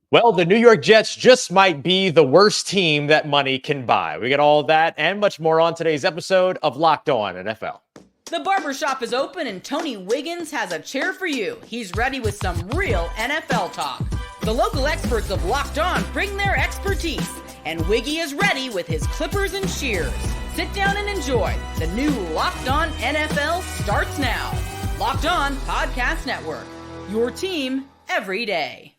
Well, the New York Jets just might be the worst team that money can buy. We got all that and much more on today's episode of Locked On NFL. The barbershop is open and Tony Wiggins has a chair for you. He's ready with some real NFL talk. The local experts of Locked On bring their expertise, and Wiggy is ready with his clippers and shears. Sit down and enjoy. The new Locked On NFL starts now. Locked On Podcast Network. Your team every day.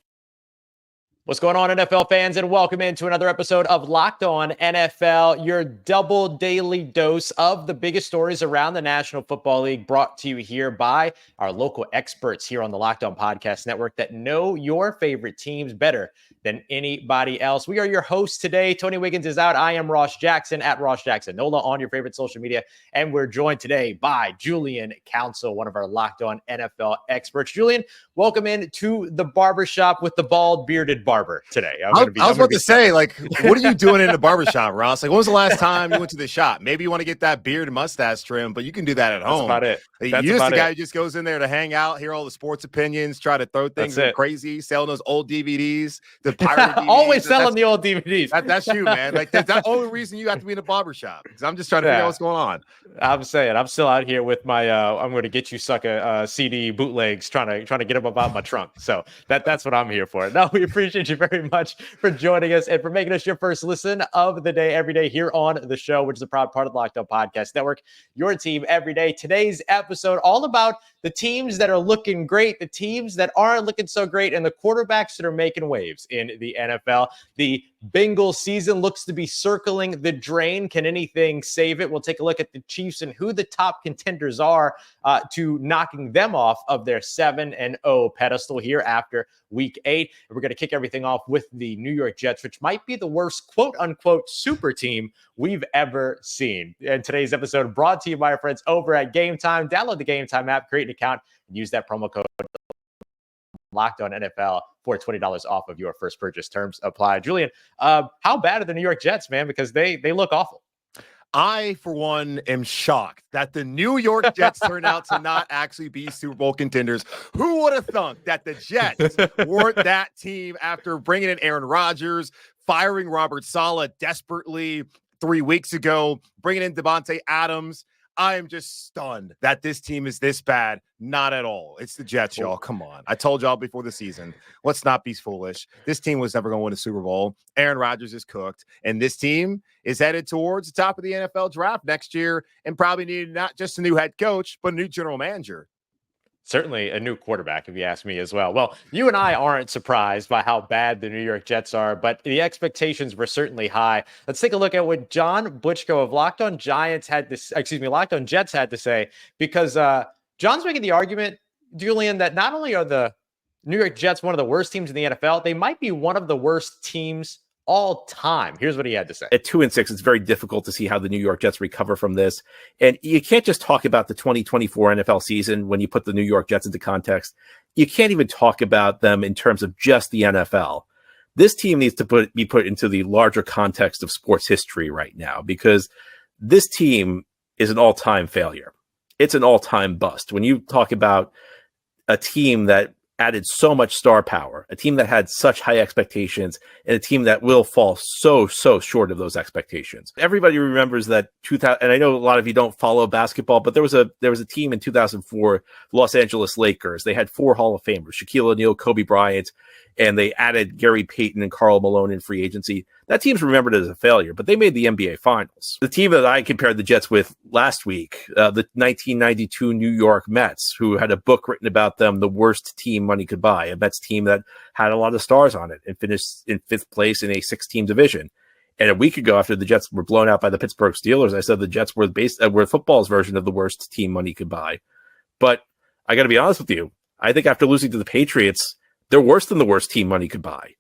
What's going on, NFL fans, and welcome into another episode of Locked On NFL, your double daily dose of the biggest stories around the National Football League, brought to you here by our local experts here on the Locked On Podcast Network that know your favorite teams better than anybody else. We are your hosts today. Tony Wiggins is out. I am Ross Jackson at Ross Jackson Nola on your favorite social media, and we're joined today by Julian Council, one of our Locked On NFL experts. Julian, welcome in to the barbershop with the bald bearded barber today. I was about to say, like, what are you doing in the barbershop, Ross? Like, when was the last time you went to the shop? Maybe you want to get that beard and mustache trim, but you can do that at home. That's about it. You're just the guy who just goes in there to hang out, hear all the sports opinions, try to throw things crazy, selling those old DVDs, the pirate DVDs. Always selling the old DVDs. That's you, man. Like, that's the only reason you have to be in the barbershop. Because I'm just trying to figure out what's going on. I'm saying, I'm still out here with my I'm going to get you sucker CD bootlegs, trying to get them about my trunk. So that's what I'm here for. No, we appreciate you very much for joining us and for making us your first listen of the day every day here on the show, which is a proud part of the Locked On Podcast Network, your team every day. Today's episode all about the teams that are looking great, the teams that aren't looking so great, and the quarterbacks that are making waves in the NFL. The Bengals season looks to be circling the drain. Can anything save it? We'll take a look at the Chiefs and who the top contenders are to knocking them off of their 7-0 pedestal here after Week 8. And we're going to kick everything off with the New York Jets, which might be the worst quote-unquote super team we've ever seen. And today's episode brought to you by our friends over at Game Time. Download the Game Time app, create an account, and use that promo code Locked On NFL for $20 off of your first purchase. Terms apply. Julian, how bad are the New York Jets, man? Because they look awful. I, for one, am shocked that the New York Jets turned out to not actually be Super Bowl contenders. Who would have thunk that the Jets weren't that team after bringing in Aaron Rodgers, firing Robert Saleh desperately 3 weeks ago, bringing in Devontae Adams? I am just stunned that this team is this bad. Not at all. It's the Jets, y'all. Come on. I told y'all before the season, let's not be foolish. This team was never going to win a Super Bowl. Aaron Rodgers is cooked, and this team is headed towards the top of the NFL draft next year and probably need not just a new head coach, but a new general manager. Certainly a new quarterback, if you ask me as well. Well, you and I aren't surprised by how bad the New York Jets are, but the expectations were certainly high. Let's take a look at what John Butchko of Locked On Jets had to say, because John's making the argument, Julian, that not only are the New York Jets one of the worst teams in the NFL, they might be one of the worst teams all time. Here's what he had to say. At 2-6, it's very difficult to see how the New York Jets recover from this. And you can't just talk about the 2024 NFL season when you put the New York Jets into context. You can't even talk about them in terms of just the NFL. This team needs to be put into the larger context of sports history right now, because this team is an all-time failure. It's an all-time bust. When you talk about a team that added so much star power, a team that had such high expectations, and a team that will fall so short of those expectations. Everybody remembers that 2000, and I know a lot of you don't follow basketball, but there was a team in 2004, Los Angeles Lakers. They had 4 Hall of Famers, Shaquille O'Neal, Kobe Bryant, and they added Gary Payton and Karl Malone in free agency. That team's remembered as a failure, but they made the NBA Finals. The team that I compared the Jets with last week, the 1992 New York Mets, who had a book written about them, the worst team money could buy, a Mets team that had a lot of stars on it and finished in 5th place in a 6-team division. And a week ago, after the Jets were blown out by the Pittsburgh Steelers, I said the Jets were football's version of the worst team money could buy. But I got to be honest with you, I think after losing to the Patriots, they're worse than the worst team money could buy.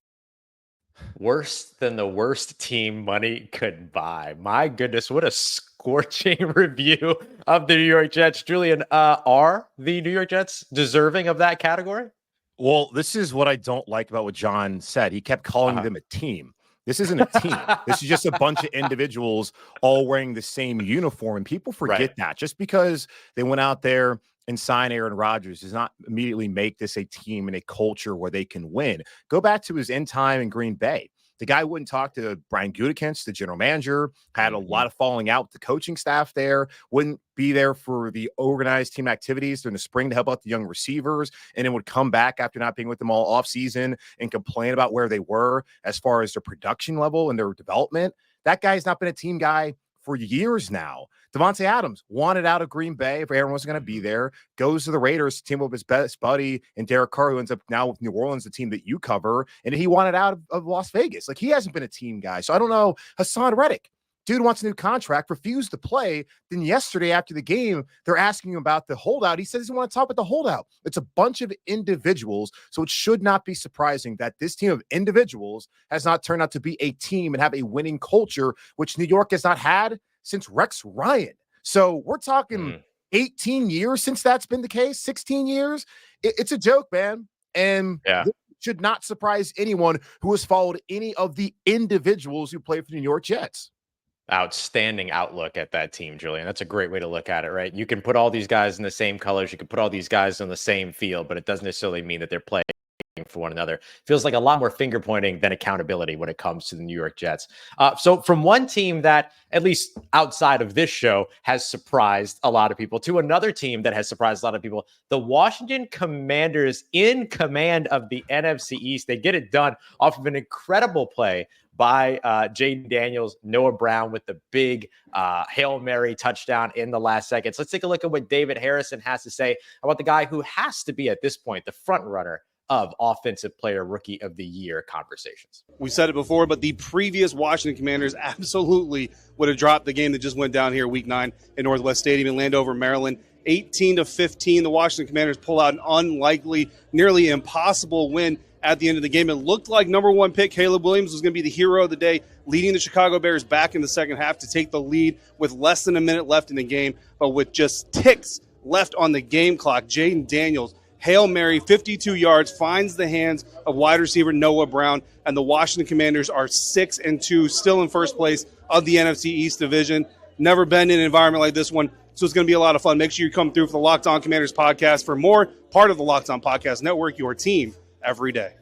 Worse than the worst team money could buy. My goodness, what a scorching review of the New York Jets. Julian, are the New York Jets deserving of that category? Well, this is what I don't like about what John said. He kept calling them a team. This isn't a team. This is just a bunch of individuals all wearing the same uniform. And people forget that just because they went out there and sign Aaron Rodgers does not immediately make this a team and a culture where they can win. Go back to his end time in Green Bay. The guy wouldn't talk to Brian Gutekunst, the general manager, had a lot of falling out with the coaching staff there, wouldn't be there for the organized team activities during the spring to help out the young receivers, and then would come back after not being with them all offseason and complain about where they were as far as their production level and their development. That guy's not been a team guy for years now. Devontae Adams wanted out of Green Bay if Aaron wasn't going to be there, goes to the Raiders to team up his best buddy and Derek Carr, who ends up now with New Orleans, the team that you cover, and he wanted out of Las Vegas. Like, he hasn't been a team guy. So I don't know. Hassan Reddick, dude wants a new contract, refused to play. Then yesterday after the game, they're asking him about the holdout. He says he doesn't want to talk about the holdout. It's a bunch of individuals, so it should not be surprising that this team of individuals has not turned out to be a team and have a winning culture, which New York has not had since Rex Ryan. So we're talking 18 years since that's been the case, 16 years. It's a joke, man. And it should not surprise anyone who has followed any of the individuals who play for the New York Jets. Outstanding outlook at that team, Julian. That's a great way to look at it, right? You can put all these guys in the same colors. You can put all these guys on the same field, but it doesn't necessarily mean that they're playing for one another. Feels like a lot more finger pointing than accountability when it comes to the New York Jets. So from one team that, at least outside of this show, has surprised a lot of people, to another team that has surprised a lot of people, the Washington Commanders, in command of the NFC East. They get it done off of an incredible play by Jayden Daniels, Noah Brown with the big Hail Mary touchdown in the last seconds. Let's take a look at what David Harrison has to say about the guy who has to be, at this point, the front runner of Offensive Player Rookie of the Year conversations. We said it before, but the previous Washington Commanders absolutely would have dropped the game that just went down here week 9 in Northwest Stadium in Landover, Maryland. 18-15, the Washington Commanders pull out an unlikely, nearly impossible win at the end of the game. It looked like number 1 pick Caleb Williams was going to be the hero of the day, leading the Chicago Bears back in the second half to take the lead with less than a minute left in the game. But with just ticks left on the game clock, Jayden Daniels, Hail Mary, 52 yards, finds the hands of wide receiver Noah Brown, and the Washington Commanders are 6-2, still in first place of the NFC East division. Never been in an environment like this one, so it's going to be a lot of fun. Make sure you come through for the Locked On Commanders podcast for more, part of the Locked On Podcast Network, your team every day.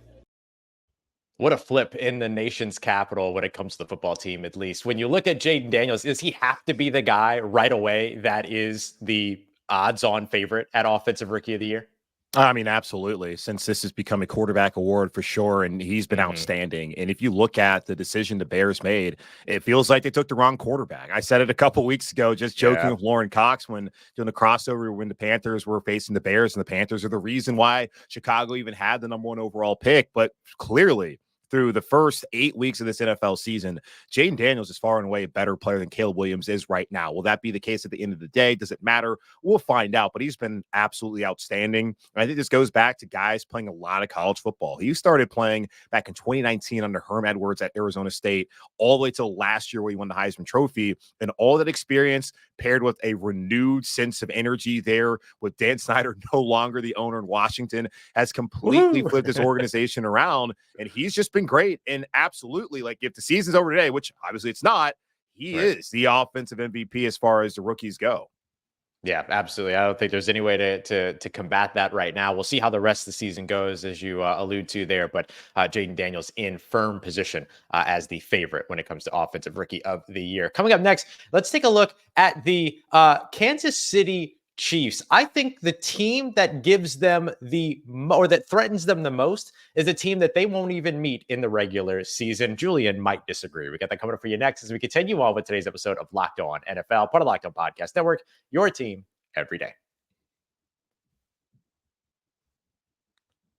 What a flip in the nation's capital when it comes to the football team, at least. When you look at Jayden Daniels, does he have to be the guy right away that is the odds-on favorite at Offensive Rookie of the Year? I mean, absolutely, since this has become a quarterback award for sure, and he's been outstanding. And if you look at the decision the Bears made, it feels like they took the wrong quarterback. I said it a couple weeks ago, just joking with Lauren Cox when doing the crossover when the Panthers were facing the Bears, and the Panthers are the reason why Chicago even had the number 1 overall pick. But clearly, through the first 8 weeks of this NFL season, Jayden Daniels is far and away a better player than Caleb Williams is right now. Will that be the case at the end of the day? Does it matter? We'll find out, but he's been absolutely outstanding. And I think this goes back to guys playing a lot of college football. He started playing back in 2019 under Herm Edwards at Arizona State, all the way till last year where he won the Heisman Trophy. And all that experience paired with a renewed sense of energy there with Dan Snyder no longer the owner in Washington has completely flipped this organization around. And he's just been great. And absolutely, like, if the season's over today, which obviously it's not, he is the offensive MVP as far as the rookies go. Yeah, absolutely. I don't think there's any way to combat that right now. We'll see how the rest of the season goes, as you allude to there. But Jayden Daniels in firm position as the favorite when it comes to Offensive Rookie of the Year. Coming up next, let's take a look at the Kansas City Chiefs. I think the team that gives them or that threatens them the most is a team that they won't even meet in the regular season. Julian might disagree. We got that coming up for you next as we continue on with today's episode of Locked On NFL, part of Locked On Podcast Network, your team every day.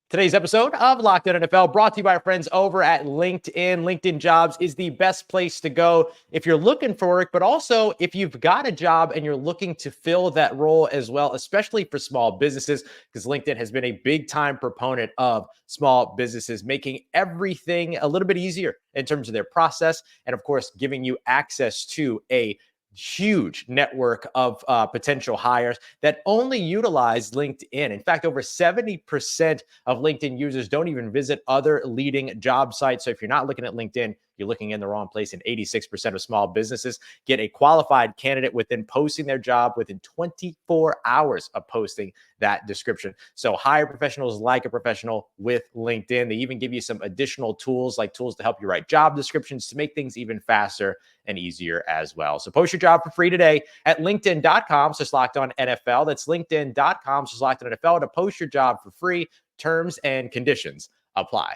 Today's episode of Locked On NFL brought to you by our friends over at LinkedIn. LinkedIn Jobs is the best place to go if you're looking for work, but also if you've got a job and you're looking to fill that role as well, especially for small businesses, because LinkedIn has been a big time proponent of small businesses, making everything a little bit easier in terms of their process. And of course, giving you access to a huge network of potential hires that only utilize LinkedIn. In fact, over 70% of LinkedIn users don't even visit other leading job sites. So if you're not looking at LinkedIn, you're looking in the wrong place. And 86% of small businesses get a qualified candidate within posting their job within 24 hours of posting that description. So hire professionals like a professional with LinkedIn. They even give you some additional tools, like tools to help you write job descriptions to make things even faster and easier as well. So post your job for free today at linkedin.com/LockedOnNFL. That's linkedin.com/LockedOnNFL to post your job for free. Terms and conditions apply.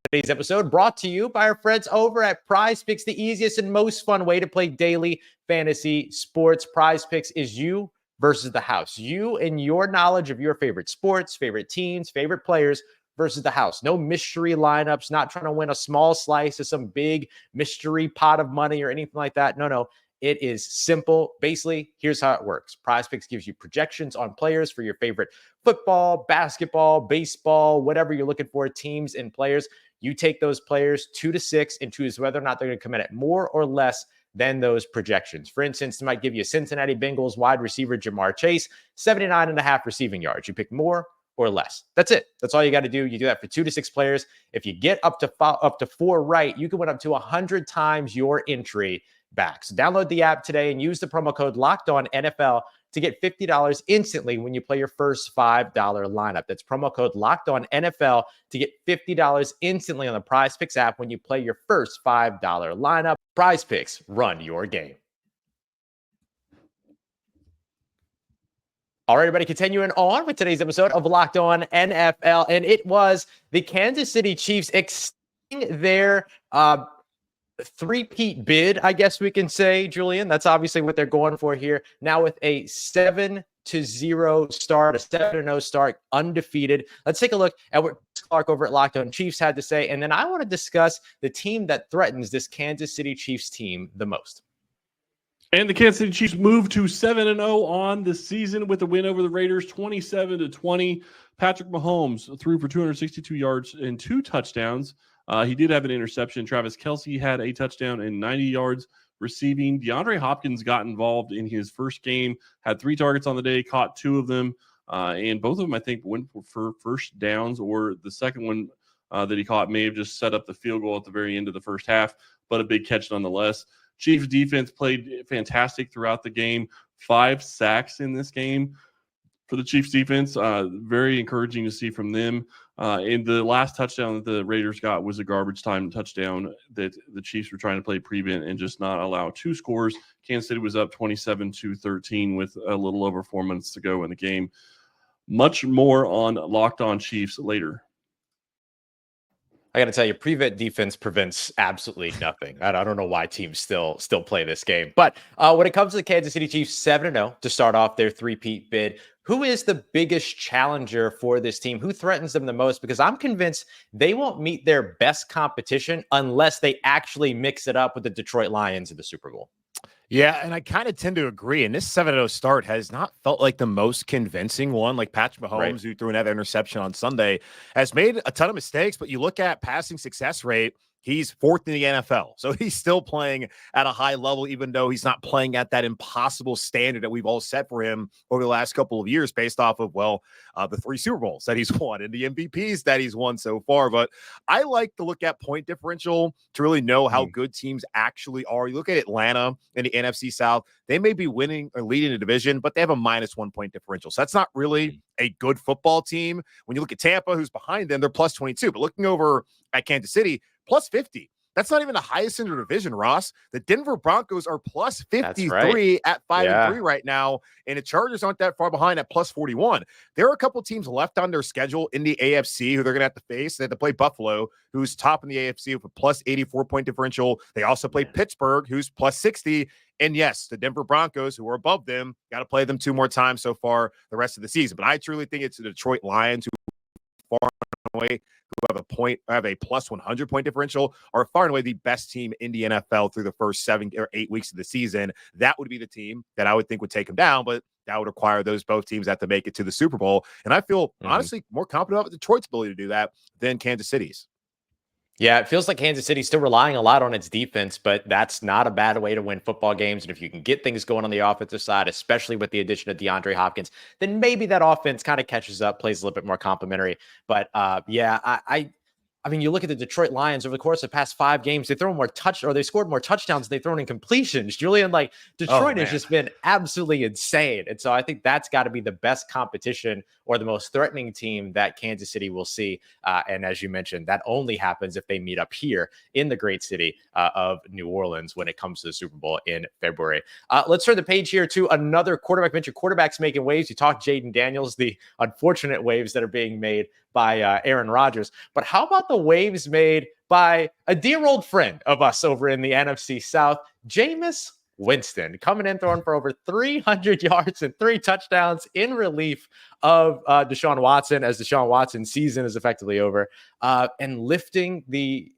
Today's episode brought to you by our friends over at Prize Picks, the easiest and most fun way to play daily fantasy sports. Prize Picks is you versus the house. You and your knowledge of your favorite sports, favorite teams, favorite players versus the house. No mystery lineups, not trying to win a small slice of some big mystery pot of money or anything like that. No. It is simple. Basically, here's how it works. Prize Picks gives you projections on players for your favorite football, basketball, baseball, whatever you're looking for, teams and players. You take those players 2 to 6 and choose whether or not they're going to come in at more or less than those projections. For instance, it might give you Cincinnati Bengals wide receiver Jamar Chase, 79.5 receiving yards. You pick more or less. That's it. That's all you got to do. You do that for 2 to 6 players. If you get up to 4 right, you can win up to 100 times your entry back. So download the app today and use the promo code LOCKEDONNFL to get $50 instantly when you play your first $5 lineup. That's promo code LOCKEDONNFL to get $50 instantly on the Prize Picks app when you play your first $5 lineup. Prize Picks, run your game. All right, everybody, continuing on with today's episode of Locked On NFL, and it was the Kansas City Chiefs extending their three-peat bid, I guess we can say, Julian. That's obviously what they're going for here. Now with a 7-0 start, a 7-0 start, undefeated. Let's take a look at what Clark over at Locked On Chiefs had to say, and then I want to discuss the team that threatens this Kansas City Chiefs team the most. And the Kansas City Chiefs moved to 7-0 on the season with a win over the Raiders, 27-20. Patrick Mahomes threw for 262 yards and 2 touchdowns. He did have an interception. Travis Kelce had a touchdown and 90 yards receiving. DeAndre Hopkins got involved in his first game, had 3 targets on the day, caught 2 of them, and both of them, I think, went for first downs, or the second one that he caught may have just set up the field goal at the very end of the first half, but a big catch nonetheless. Chiefs defense played fantastic throughout the game. 5 sacks in this game for the Chiefs defense. Very encouraging to see from them. And the last touchdown that the Raiders got was a garbage time touchdown that the Chiefs were trying to play prevent and just not allow 2 scores. Kansas City was up 27-13 with a little over 4 minutes to go in the game. Much more on Locked On Chiefs later. I got to tell you, prevent defense prevents absolutely nothing. I don't know why teams still play this game. But when it comes to the Kansas City Chiefs, 7-0 to start off their three-peat bid, who is the biggest challenger for this team? Who threatens them the most? Because I'm convinced they won't meet their best competition unless they actually mix it up with the Detroit Lions in the Super Bowl. Yeah, and I kind of tend to agree. And this 7-0 start has not felt like the most convincing one. Like Patrick Mahomes, who threw another interception on Sunday, has made a ton of mistakes. But you look at passing success rate, he's 4th in the NFL. So he's still playing at a high level, even though he's not playing at that impossible standard that we've all set for him over the last couple of years based off of, the 3 Super Bowls that he's won and the MVPs that he's won so far. But I like to look at point differential to really know how good teams actually are. You look at Atlanta in the NFC South, they may be winning or leading the division, but they have a -1 point differential. So that's not really a good football team. When you look at Tampa, who's behind them, they're plus 22. But looking over at Kansas City, plus 50. That's not even the highest in the division, Ross. The Denver Broncos are plus 53 at 5-3 right now, and the Chargers aren't that far behind at plus 41. There are a couple teams left on their schedule in the AFC who they're going to have to face. They have to play Buffalo, who's top in the AFC with a plus 84 point differential. They also play Pittsburgh, who's plus 60. And yes, the Denver Broncos, who are above them, got to play them 2 more times so far the rest of the season. But I truly think it's the Detroit Lions who far and away, who have a plus 100 point differential, are far and away the best team in the NFL through the first 7 or 8 weeks of the season. That would be the team that I would think would take them down, but that would require both teams have to make it to the Super Bowl. And I feel honestly more confident about Detroit's ability to do that than Kansas City's. Yeah, it feels like Kansas City's still relying a lot on its defense, but that's not a bad way to win football games. And if you can get things going on the offensive side, especially with the addition of DeAndre Hopkins, then maybe that offense kind of catches up, plays a little bit more complimentary. But I I mean, you look at the Detroit Lions over the course of the past 5 games, they scored more touchdowns than they've thrown in completions. Julian, like Detroit has just been absolutely insane. And so I think that's got to be the best competition or the most threatening team that Kansas City will see. And as you mentioned, that only happens if they meet up here in the great city of New Orleans when it comes to the Super Bowl in February. Let's turn the page here to another quarterback mention. Quarterbacks making waves. You talked Jayden Daniels, the unfortunate waves that are being made by Aaron Rodgers. But how about the waves made by a dear old friend of us over in the NFC South, Jameis Winston, coming in throwing for over 300 yards and 3 touchdowns in relief of Deshaun Watson, as Deshaun Watson's season is effectively over, and lifting the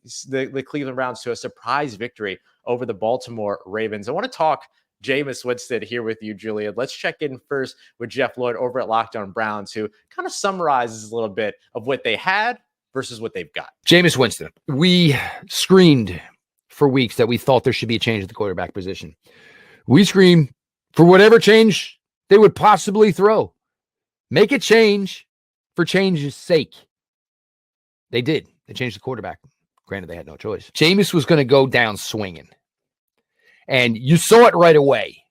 Cleveland Browns to a surprise victory over the Baltimore Ravens. I want to talk Jameis Winston here with you, Julian. Let's check in first with Jeff Lloyd over at Locked On Browns, who kind of summarizes a little bit of what they had versus what they've got. Jameis Winston. We screamed for weeks that we thought there should be a change at the quarterback position. We screamed for whatever change they would possibly throw. Make a change for change's sake. They did. They changed the quarterback. Granted, they had no choice. Jameis was going to go down swinging. And you saw it right away.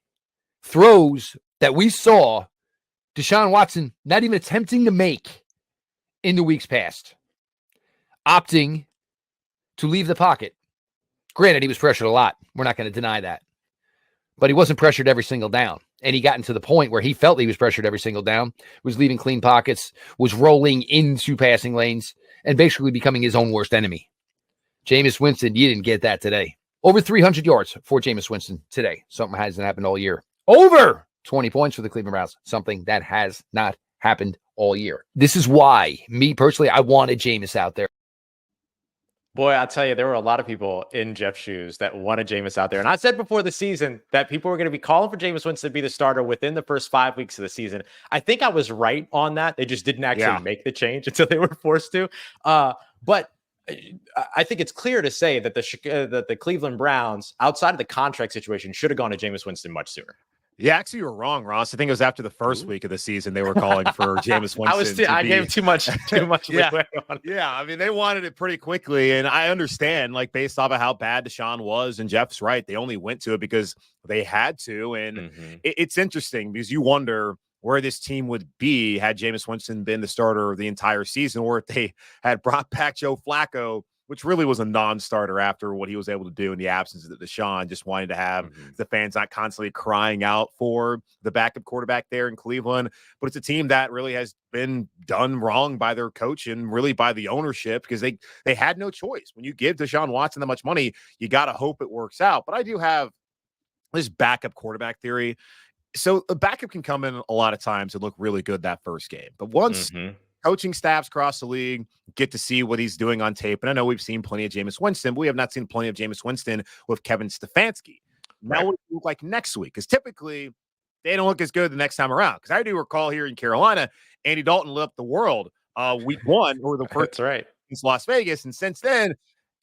Throws that we saw Deshaun Watson not even attempting to make in the weeks past. Opting to leave the pocket. Granted, he was pressured a lot. We're not going to deny that. But he wasn't pressured every single down. And he got into the point where he felt he was pressured every single down, was leaving clean pockets, was rolling into passing lanes, and basically becoming his own worst enemy. Jameis Winston, you didn't get that today. Over 300 yards for Jameis Winston today. Something hasn't happened all year. Over 20 points for the Cleveland Browns. Something that has not happened all year. This is why, me personally, I wanted Jameis out there. Boy, I'll tell you, there were a lot of people in Jeff's shoes that wanted Jameis out there. And I said before the season that people were going to be calling for Jameis Winston to be the starter within the first 5 weeks of the season. I think I was right on that. They just didn't actually make the change until they were forced to. But I think it's clear to say that the Cleveland Browns, outside of the contract situation, should have gone to Jameis Winston much sooner. Yeah, actually, you were wrong, Ross. I think it was after the first week of the season they were calling for Jameis Winston. I gave too much leeway on it. Yeah, I mean, they wanted it pretty quickly, and I understand, like, based off of how bad Deshaun was, and Jeff's right, they only went to it because they had to, and it's interesting because you wonder where this team would be had Jameis Winston been the starter the entire season, or if they had brought back Joe Flacco, which really was a non-starter after what he was able to do in the absence of Deshaun, just wanting to have the fans not constantly crying out for the backup quarterback there in Cleveland. But it's a team that really has been done wrong by their coach and really by the ownership because they had no choice. When you give Deshaun Watson that much money, you got to hope it works out. But I do have this backup quarterback theory. So a backup can come in a lot of times and look really good that first game. But once coaching staffs across the league get to see what he's doing on tape, and I know we've seen plenty of Jameis Winston, but we have not seen plenty of Jameis Winston with Kevin Stefanski. Now, what does it look like next week? Because typically they don't look as good the next time around. Because I do recall here in Carolina, Andy Dalton lit up the world week 1 or the first since Las Vegas. And since then,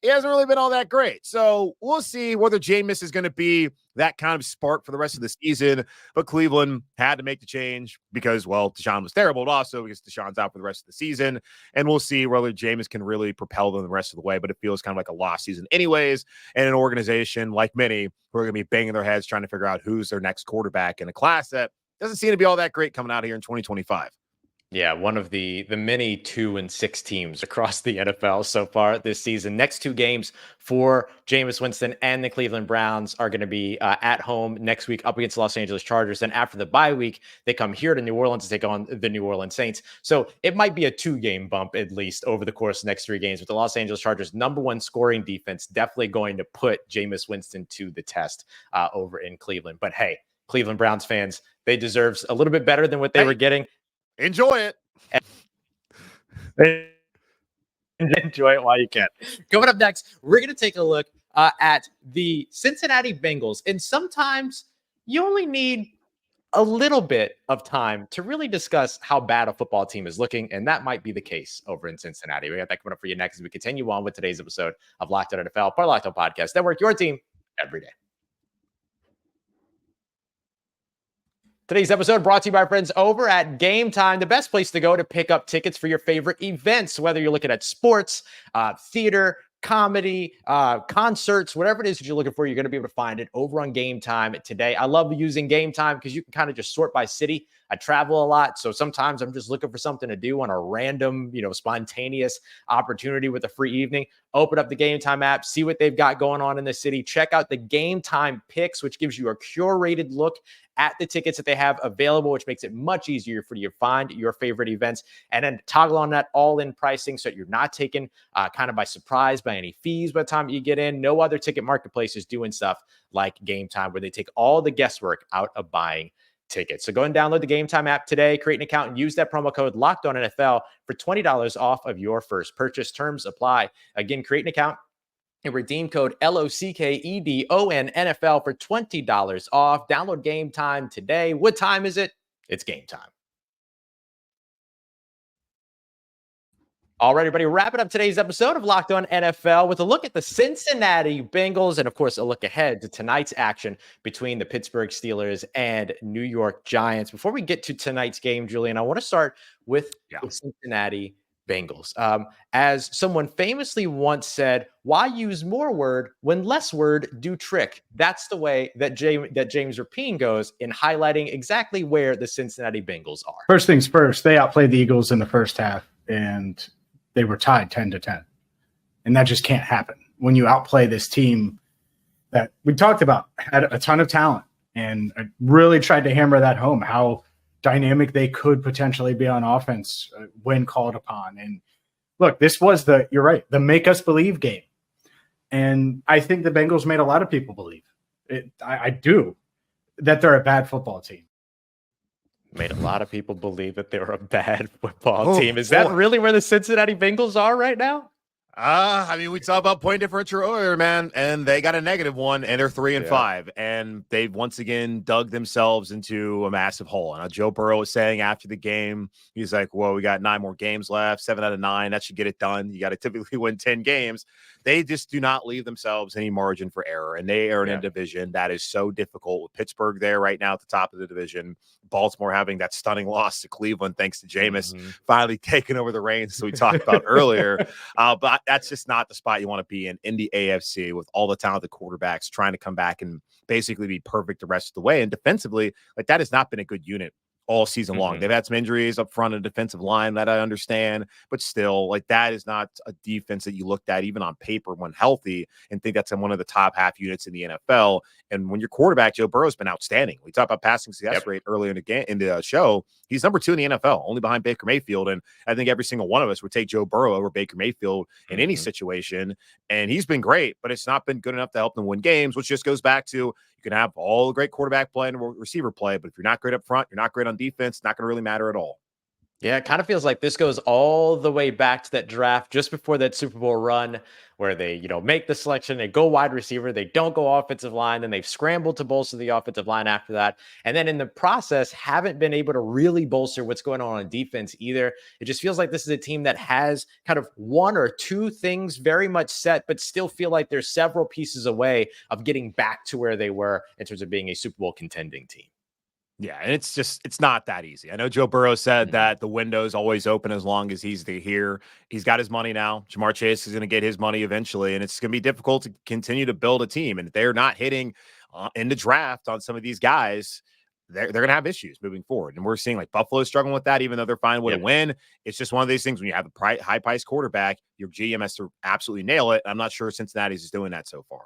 it hasn't really been all that great. So we'll see whether Jameis is going to be that kind of spark for the rest of the season. But Cleveland had to make the change because, well, Deshaun was terrible, but also because Deshaun's out for the rest of the season. And we'll see whether Jameis can really propel them the rest of the way. But it feels kind of like a lost season anyways. And an organization like many who are going to be banging their heads trying to figure out who's their next quarterback in a class that doesn't seem to be all that great coming out here in 2025. Yeah, one of the many 2-6 teams across the NFL so far this season. Next 2 games for Jameis Winston and the Cleveland Browns are going to be at home next week up against the Los Angeles Chargers. Then after the bye week, they come here to New Orleans to take on the New Orleans Saints. So it might be a 2-game bump at least over the course of the next 3 games with the Los Angeles Chargers #1 scoring defense definitely going to put Jameis Winston to the test over in Cleveland. But hey, Cleveland Browns fans, they deserve a little bit better than what they were getting. Enjoy it. Enjoy it while you can. Coming up next, we're going to take a look at the Cincinnati Bengals. And sometimes you only need a little bit of time to really discuss how bad a football team is looking. And that might be the case over in Cincinnati. We got that coming up for you next as we continue on with today's episode of Locked On NFL, part of Locked On Podcast Network, your team every day. Today's episode brought to you by our friends over at Game Time, the best place to go to pick up tickets for your favorite events, whether you're looking at sports, theater, comedy, concerts, whatever it is that you're looking for, you're going to be able to find it over on Game Time today. I love using Game Time because you can kind of just sort by city. I travel a lot, so sometimes I'm just looking for something to do on a random, spontaneous opportunity with a free evening. Open up the Game Time app, see what they've got going on in the city. Check out the Game Time Picks, which gives you a curated look at the tickets that they have available, which makes it much easier for you to find your favorite events, and then toggle on that all-in pricing so that you're not taken kind of by surprise by any fees by the time you get in. No other ticket marketplace is doing stuff like Game Time, where they take all the guesswork out of buying tickets. So go and download the Game Time app today, create an account, and use that promo code LOCKEDONNFL for $20 off of your first purchase. Terms apply. Again, create an account and redeem code LOCKEDONNFL for $20 off. Download Game Time today. What time is it? It's game time. All right, everybody, wrapping up today's episode of Locked On NFL with a look at the Cincinnati Bengals and, of course, a look ahead to tonight's action between the Pittsburgh Steelers and New York Giants. Before we get to tonight's game, Julian, I want to start with the Cincinnati Bengals. As someone famously once said, why use more word when less word do trick? That's the way that James Rapine goes in highlighting exactly where the Cincinnati Bengals are. First things first, they outplayed the Eagles in the first half, and they were tied 10-10. And that just can't happen. When you outplay this team that we talked about, had a ton of talent, and I really tried to hammer that home, how dynamic they could potentially be on offense when called upon. And look, this was you're right, the make us believe game. And I think the Bengals made a lot of people believe it. I do, that they're a bad football team. Made a lot of people believe that they were a bad football team. Is that really where the Cincinnati Bengals are right now? We talked about point differential earlier, man, and they got a -1, and they're 3-5, and they've once again dug themselves into a massive hole. And Joe Burrow was saying after the game, he's like, "Well, we got 9 more games left, 7 out of 9. That should get it done. You got to typically win 10 games." They just do not leave themselves any margin for error, and they are in a division that is so difficult with Pittsburgh there right now at the top of the division. Baltimore having that stunning loss to Cleveland thanks to Jameis finally taking over the reins, as we talked about earlier. But that's just not the spot you want to be in the AFC with all the talented quarterbacks trying to come back and basically be perfect the rest of the way. And defensively, that has not been a good unit all season long. They've had some injuries up front of the defensive line that I understand, but still, that is not a defense that you looked at even on paper when healthy and think that's one of the top half units in the NFL. And when your quarterback, Joe Burrow, has been outstanding. We talked about passing success rate earlier in the show. He's number 2 in the NFL, only behind Baker Mayfield. And I think every single one of us would take Joe Burrow over Baker Mayfield in any situation. And he's been great, but it's not been good enough to help them win games, which just goes back to you can have all the great quarterback play and receiver play, but if you're not great up front, you're not great on defense, it's not going to really matter at all. Yeah, it kind of feels like this goes all the way back to that draft just before that Super Bowl run where they, make the selection, they go wide receiver, they don't go offensive line, then they've scrambled to bolster the offensive line after that. And then in the process, haven't been able to really bolster what's going on defense either. It just feels like this is a team that has kind of 1 or 2 things very much set, but still feel like there's several pieces away of getting back to where they were in terms of being a Super Bowl contending team. Yeah, and it's not that easy. I know Joe Burrow said that the window's always open as long as he's here. He's got his money now. Jamar Chase is going to get his money eventually, and it's going to be difficult to continue to build a team. And if they're not hitting in the draft on some of these guys, they're going to have issues moving forward. And we're seeing Buffalo struggling with that, even though they're finding a way to win. It's just one of these things when you have a high-priced quarterback, your GM has to absolutely nail it. I'm not sure Cincinnati's is doing that so far.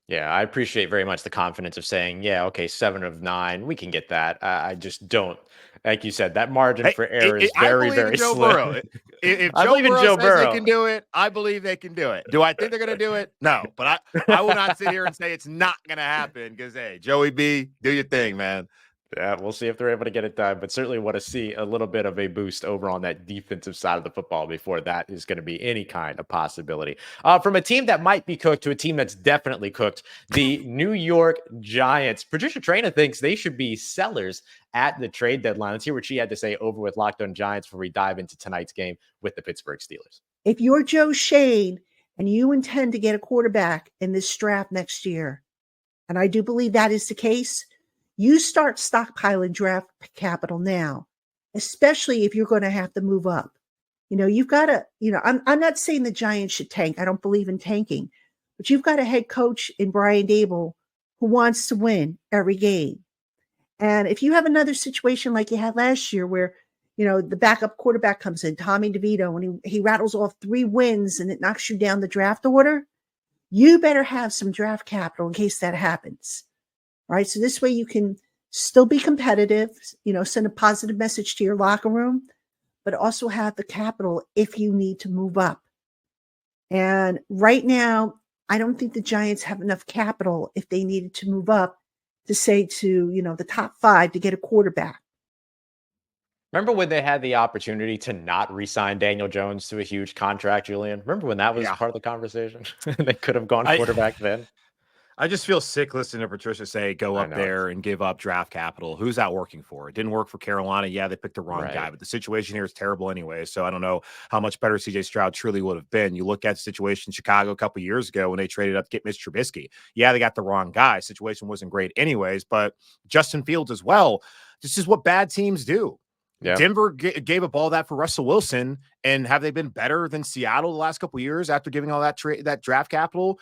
Yeah, I appreciate very much the confidence of saying, 7 of 9, we can get that. I just don't, like you said, that margin for error is very, very slim. If Joe Burrow says they can do it, I believe they can do it. Do I think they're going to do it? No, but I will not sit here and say it's not going to happen because, hey, Joey B, do your thing, man. Yeah, we'll see if they're able to get it done, but certainly want to see a little bit of a boost over on that defensive side of the football before that is going to be any kind of possibility. From a team that might be cooked to a team that's definitely cooked, the New York Giants. Patricia Traina thinks they should be sellers at the trade deadline. Let's hear what she had to say over with Locked On Giants before we dive into tonight's game with the Pittsburgh Steelers. If you're Joe Shane and you intend to get a quarterback in this draft next year, and I do believe that is the case, you start stockpiling draft capital now, especially if you're going to have to move up. You've got to, I'm not saying the Giants should tank. I don't believe in tanking, but you've got a head coach in Brian Dable who wants to win every game. And if you have another situation like you had last year where, the backup quarterback comes in, Tommy DeVito, and he rattles off 3 wins and it knocks you down the draft order, you better have some draft capital in case that happens. All right. So this way you can still be competitive, send a positive message to your locker room, but also have the capital if you need to move up. And right now, I don't think the Giants have enough capital if they needed to move up to say to, the top 5 to get a quarterback. Remember when they had the opportunity to not re-sign Daniel Jones to a huge contract, Julian? Remember when that was part of the conversation? They could have gone quarterback then. I just feel sick listening to Patricia say, go up there and give up draft capital. Who's that working for? It didn't work for Carolina. Yeah, they picked the wrong guy, but the situation here is terrible anyway. So I don't know how much better CJ Stroud truly would have been. You look at the situation in Chicago a couple of years ago when they traded up to get Mitch Trubisky. Yeah, they got the wrong guy. Situation wasn't great anyways, but Justin Fields as well. This is what bad teams do. Yeah. Denver gave up all that for Russell Wilson, and have they been better than Seattle the last couple of years after giving all that that draft capital?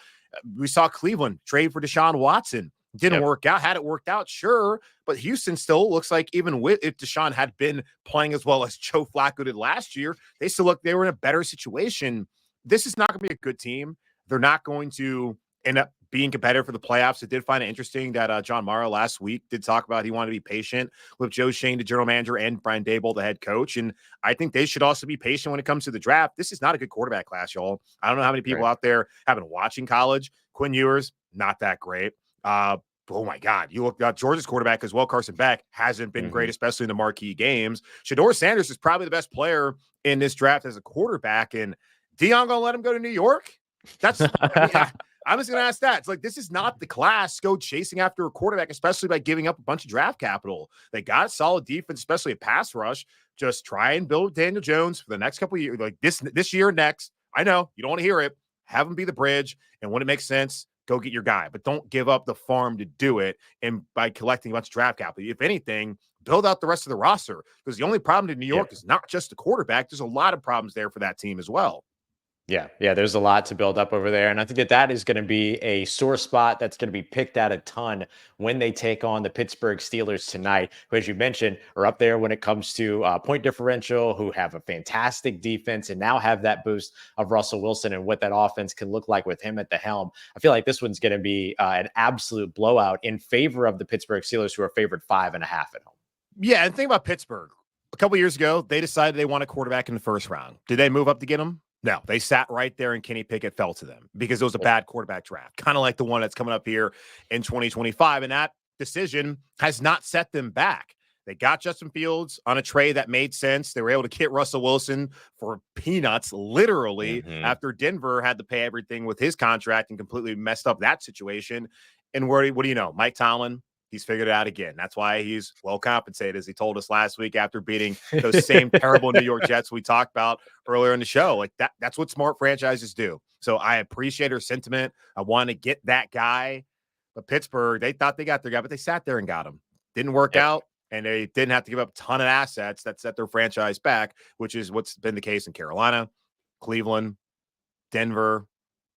We saw Cleveland trade for Deshaun Watson. Didn't work out. Had it worked out, sure, but Houston still looks like even if Deshaun had been playing as well as Joe Flacco did last year, they still look they were in a better situation. This is not going to be a good team. They're not going to end up being competitive for the playoffs. I did find it interesting that John Mara last week did talk about he wanted to be patient with Joe Schoen, the general manager, and Brian Daboll, the head coach. And I think they should also be patient when it comes to the draft. This is not a good quarterback class, y'all. I don't know how many people out there have been watching college. Quinn Ewers, not that great. Oh my God. You look at Georgia's quarterback as well. Carson Beck hasn't been great, especially in the marquee games. Shedeur Sanders is probably the best player in this draft as a quarterback. And Deion gonna let him go to New York? That's I'm just going to ask that. It's like, this is not the class go chasing after a quarterback, especially by giving up a bunch of draft capital. They got solid defense, especially a pass rush. Just try and build Daniel Jones for the next couple of years, like this year, next. I know you don't want to hear it. Have him be the bridge. And when it makes sense, go get your guy, but don't give up the farm to do it. And by collecting a bunch of draft capital, if anything, build out the rest of the roster, because the only problem in New York is not just the quarterback. There's a lot of problems there for that team as well. Yeah, there's a lot to build up over there. And I think that is going to be a sore spot that's going to be picked at a ton when they take on the Pittsburgh Steelers tonight, who, as you mentioned, are up there when it comes to point differential, who have a fantastic defense and now have that boost of Russell Wilson and what that offense can look like with him at the helm. I feel like this one's going to be an absolute blowout in favor of the Pittsburgh Steelers, who are favored 5.5 at home. Yeah, and think about Pittsburgh. A couple years ago, they decided they want a quarterback in the first round. Did they move up to get him? No, they sat right there and Kenny Pickett fell to them because it was a bad quarterback draft, kind of like the one that's coming up here in 2025. And that decision has not set them back. They got Justin Fields on a trade that made sense. They were able to get Russell Wilson for peanuts, literally, after Denver had to pay everything with his contract and completely messed up that situation. And what do you know? Mike Tomlin, he's figured it out again. That's why he's well compensated, as he told us last week after beating those same terrible New York Jets we talked about earlier in the show. Like that's what smart franchises do. So I appreciate her sentiment. I want to get that guy. But Pittsburgh, they thought they got their guy, but they sat there and got him. Didn't work out, and they didn't have to give up a ton of assets that set their franchise back, which is what's been the case in Carolina, Cleveland, Denver.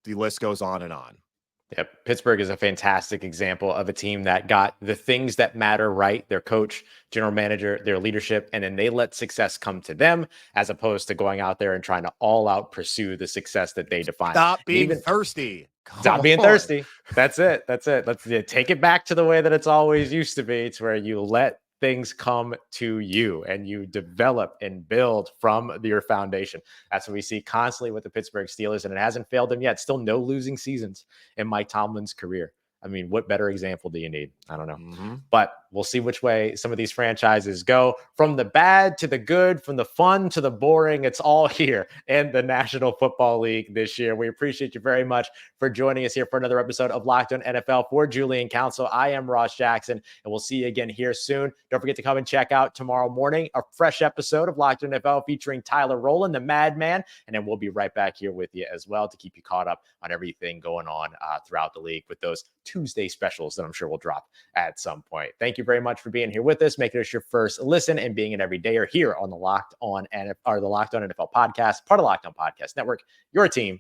The list goes on and on. Yep. Pittsburgh is a fantastic example of a team that got the things that matter right. Their coach, general manager, their leadership, and then they let success come to them as opposed to going out there and trying to all out pursue the success that they define. Stop being thirsty. Stop being thirsty. That's it. Let's take it back to the way that it's always used to be. It's where you let things come to you and you develop and build from your foundation. That's what we see constantly with the Pittsburgh Steelers, and it hasn't failed them yet. Still no losing seasons in Mike Tomlin's career. I mean, what better example do you need? I don't know. But we'll see which way some of these franchises go. From the bad to the good, from the fun to the boring, it's all here in the National Football League this year. We appreciate you very much for joining us here for another episode of Locked On NFL. For Julian Council, I am Ross Jackson, and we'll see you again here soon. Don't forget to come and check out tomorrow morning a fresh episode of Locked On NFL featuring Tyler Rowland, the Madman, and then we'll be right back here with you as well to keep you caught up on everything going on throughout the league with those Tuesday specials that I'm sure will drop at some point. Thank you very much for being here with us, making us your first listen and being an everydayer here on the Locked On NFL podcast, part of Locked On Podcast Network, your team